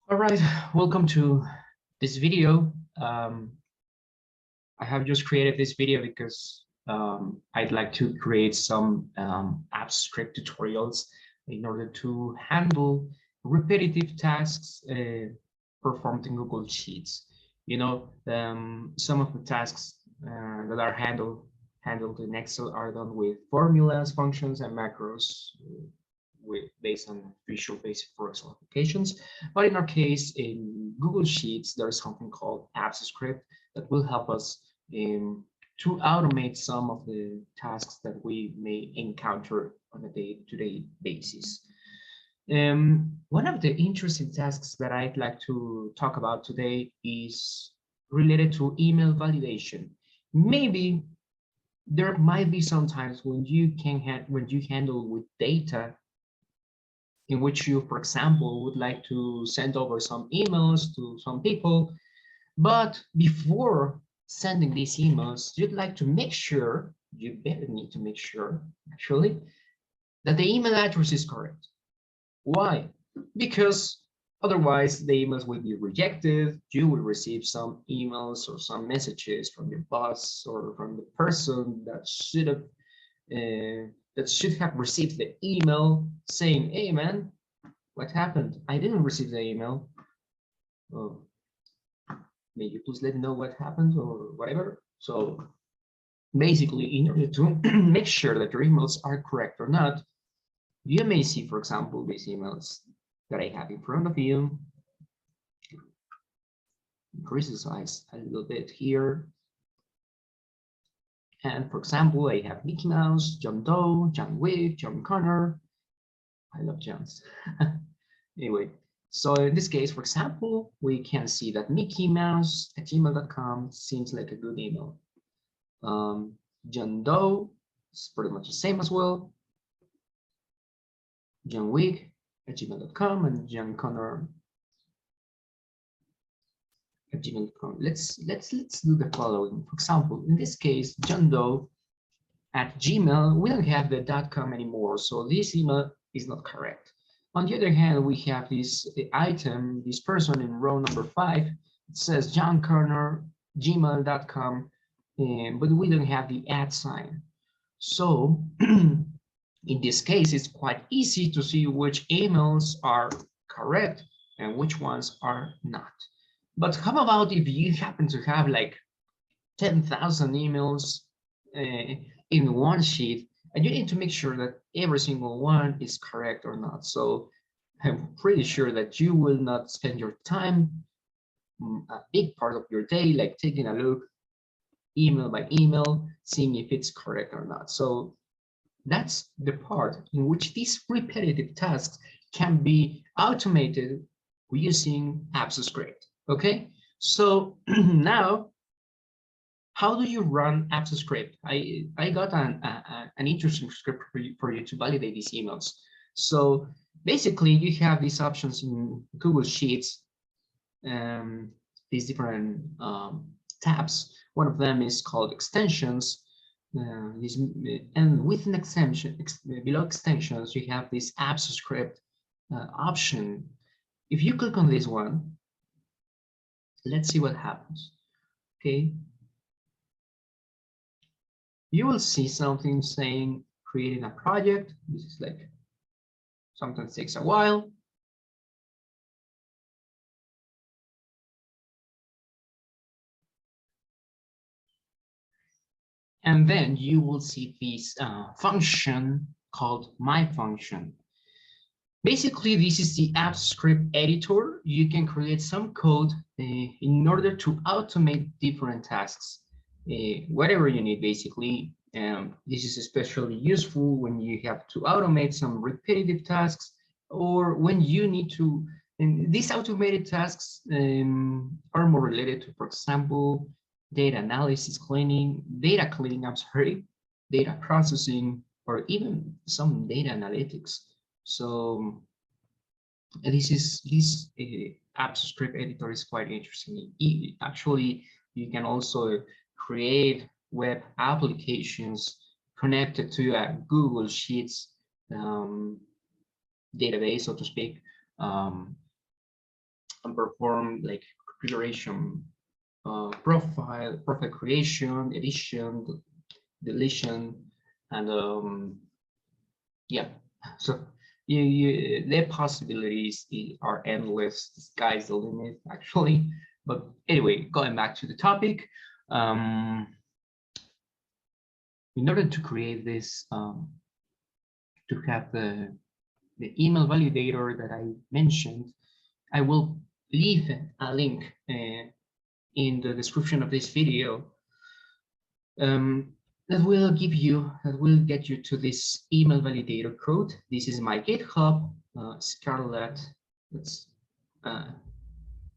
All right, welcome to this video. I have just created this video because I'd like to create some app script tutorials in order to handle repetitive tasks performed in Google Sheets. Some of the tasks that are handled in Excel are done with formulas, functions, and macros based on Visual Basic for Excel applications. But in our case, in Google Sheets, there's something called Apps Script that will help us to automate some of the tasks that we may encounter on a day-to-day basis. One of the interesting tasks that I'd like to talk about today is related to email validation. Maybe there might be some times when you handle with data in which you, for example, would like to send over some emails to some people, but before sending these emails, you'd like to make sure, you better need to make sure, actually, that the email address is correct. Why? Because otherwise the emails will be rejected. You will receive some emails or some messages from your boss or from the person that should have received the email saying, hey man, what happened? I didn't receive the email. Oh, may you please let me know what happened or whatever. So basically, in order to make sure that your emails are correct or not, you may see, for example, these emails that I have in front of you. Increase the size a little bit here. And for example, I have Mickey Mouse, John Doe, John Wick, John Connor. I love Johns. Anyway, so in this case, for example, we can see that Mickey Mouse at gmail.com seems like a good email. John Doe is pretty much the same as well. John Wick at gmail.com and John Connor at gmail.com. Let's do the following. For example, in this case, John Doe at Gmail, we don't have the .com anymore, so this email is not correct. On the other hand, we have this item, this person in row number 5. It says John Connor, gmail.com, but we don't have the @ sign. So in this case, it's quite easy to see which emails are correct and which ones are not. But how about if you happen to have like 10,000 emails in one sheet, and you need to make sure that every single one is correct or not. So I'm pretty sure that you will not spend your time, a big part of your day, like taking a look email by email, seeing if it's correct or not. So that's the part in which these repetitive tasks can be automated using Apps Script. Okay, so now, how do you run Apps Script? I got an interesting script for you to validate these emails. So basically, you have these options in Google Sheets, these different tabs. One of them is called extensions. And with an extension, below extensions, you have this Apps Script option. If you click on this one, let's see what happens. Okay. You will see something saying creating a project. This is like something that takes a while. And then you will see this function called my function. Basically, this is the Apps Script editor. You can create some code in order to automate different tasks. Whatever you need, basically. This is especially useful when you have to automate some repetitive tasks or when you need to, and these automated tasks are more related to, for example, data analysis, data cleaning, I'm sorry, data processing, or even some data analytics. So this Apps Script editor is quite interesting. Actually, you can also create web applications connected to a Google Sheets database, so to speak. and perform like configuration, profile creation, edition, deletion, and yeah. So the possibilities are endless. The sky's the limit, actually. But anyway, going back to the topic, in order to create this, to have the email validator that I mentioned, I will leave a link in the description of this video that will get you to this email validator code. This is my GitHub, Scarlett. That's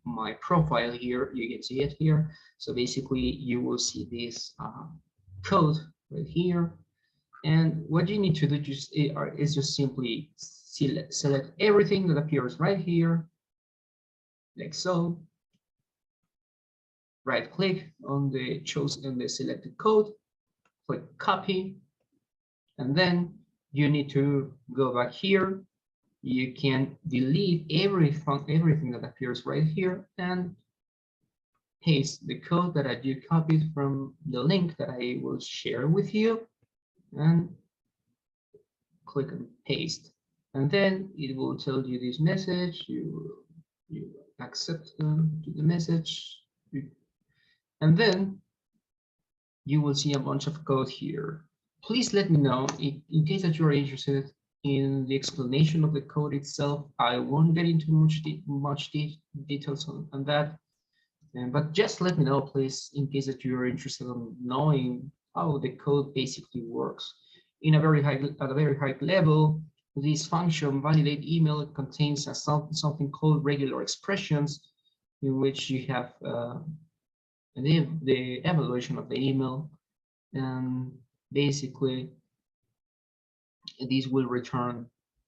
my profile here. You can see it here. So basically, you will see this code right here. And what you need to do is just simply select everything that appears right here, like so. Right click on the selected code, click copy, and then you need to go back here. You can delete everything that appears right here and paste the code that you copied from the link that I will share with you, and click on paste. And then it will tell you this message. You accept the message, and then you will see a bunch of code here. Please let me know in case that you are interested in the explanation of the code itself. I won't get into much details on that, but just let me know, please, in case that you are interested in knowing how the code basically works. At a very high level, this function validate email contains something called regular expressions, in which you have the evaluation of the email, and basically this will return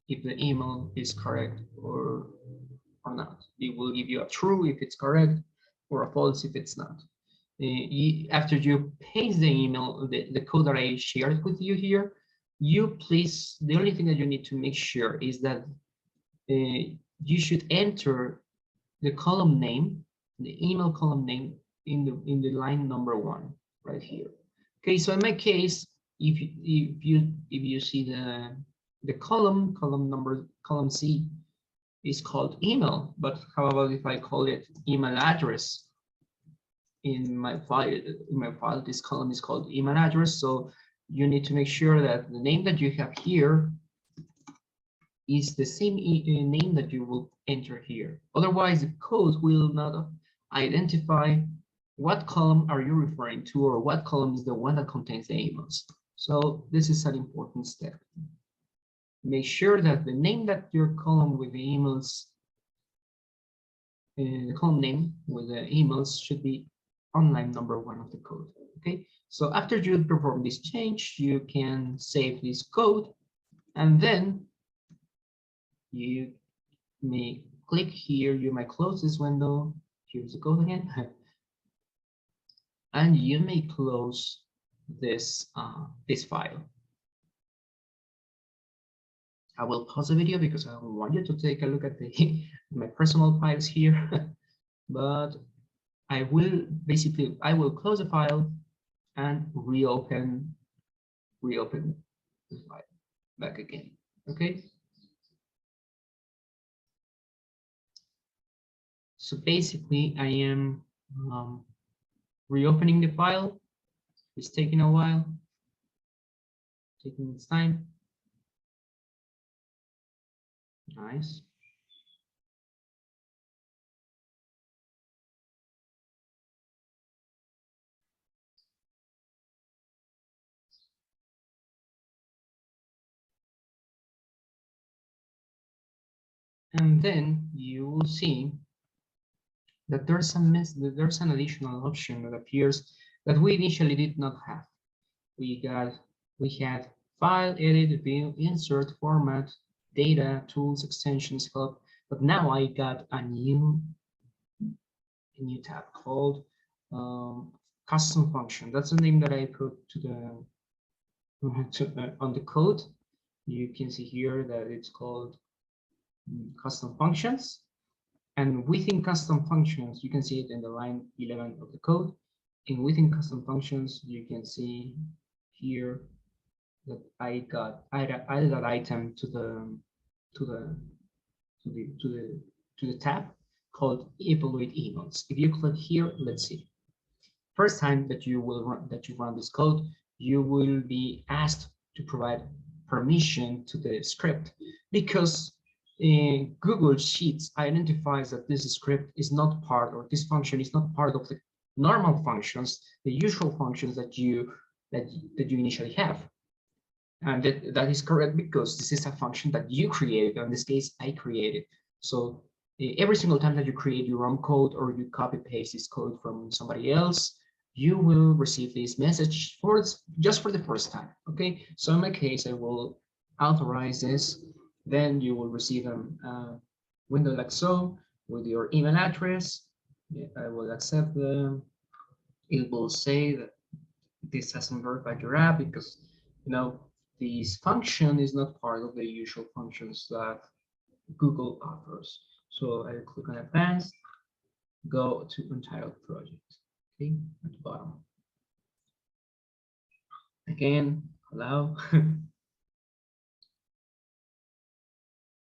if the email is correct or not. It will give you a true if it's correct or a false if it's not. After you paste the email, the code that I shared with you here, the only thing that you need to make sure is that you should enter the column name, the email column name in the line number 1 right here. Okay, so in my case, if you see the column C is called email, but how about if I call it email address? In my file, this column is called email address. So you need to make sure that the name that you have here is the same name that you will enter here. Otherwise, the code will not identify what column are you referring to, or what column is the one that contains the emails. So this is an important step. Make sure that the name that your column with the emails, the column name with the emails should be on line number 1 of the code. Okay, so after you perform this change, you can save this code, and then you may click here. You might close this window. Here's the code again. And you may close this file. I will pause the video because I don't want you to take a look at my personal files here. But I will close the file and reopen the file back again. Okay. So basically, I am reopening the file. It's taking a while, taking its time. Nice. And then you will see that there's an additional option that appears that we initially did not have. We had file, edit, view, insert, format, data, tools, extensions, help, but now I got a new tab called custom function. That's the name that I put on the code. You can see here that it's called custom functions. And within custom functions, you can see it in the line 11 of the code. And within custom functions, you can see here that I added that item to the tab called evaluate emails. If you click here, let's see. First time that you run this code, you will be asked to provide permission to the script, because Google Sheets identifies that this script is not part, or this function is not part of the normal functions, the usual functions that you initially have. And that is correct, because this is a function that you created. In this case, I created. So every single time that you create your own code, or you copy paste this code from somebody else, you will receive this message just for the first time. Okay, so in my case, I will authorize this. Then you will receive a window like so with your email address. I will accept them. It will say that this hasn't verified your app, because this function is not part of the usual functions that Google offers. So I click on advanced, go to untitled project. Okay, at the bottom. Again, allow.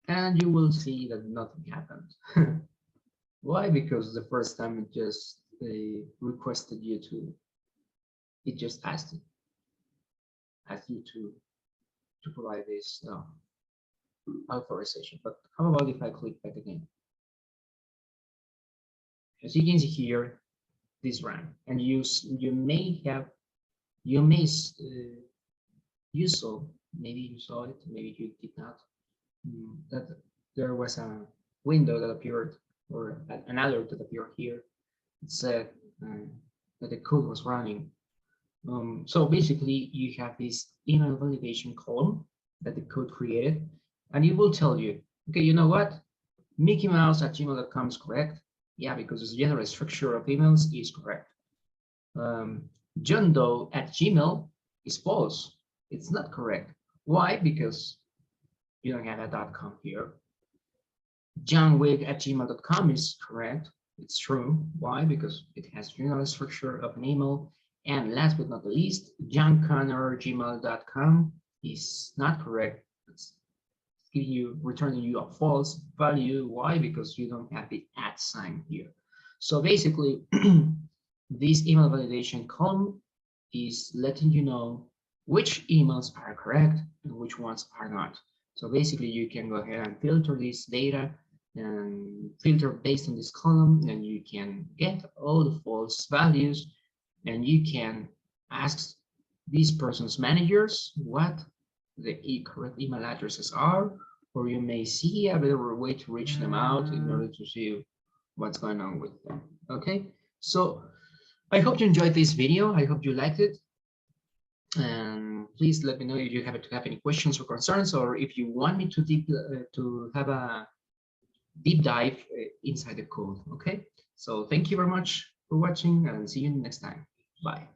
And you will see that nothing happened. Why? Because the first time it just requested you to, it just asked you to provide this authorization. But how about if I click back again? As you can see here, this ran, and you may saw, maybe you saw it, maybe you did not, that there was a window that appeared, or an alert that appeared here. It said that the code was running. So basically, you have this email validation column that the code created, and it will tell you, okay, you know what? MickeyMouse@gmail.com is correct. Yeah, because the general structure of emails is correct. JohnDoe@gmail is false. It's not correct. Why? Because you don't have a .com here. JohnWig@gmail.com is correct. It's true. Why? Because it has general structure of an email. And last but not the least, JohnConnor@gmail.com is not correct. It's returning you a false value. Why? Because you don't have the @ sign here. So basically, this email validation column is letting you know which emails are correct and which ones are not. So basically, you can go ahead and filter this data and filter based on this column, and you can get all the false values, and you can ask these person's managers what the correct email addresses are, or you may see a better way to reach them out in order to see what's going on with them. Okay, so I hope you enjoyed this video. I hope you liked it. And please let me know if you have any questions or concerns, or if you want me to have a deep dive inside the code. Okay, so thank you very much for watching, and see you next time. Bye.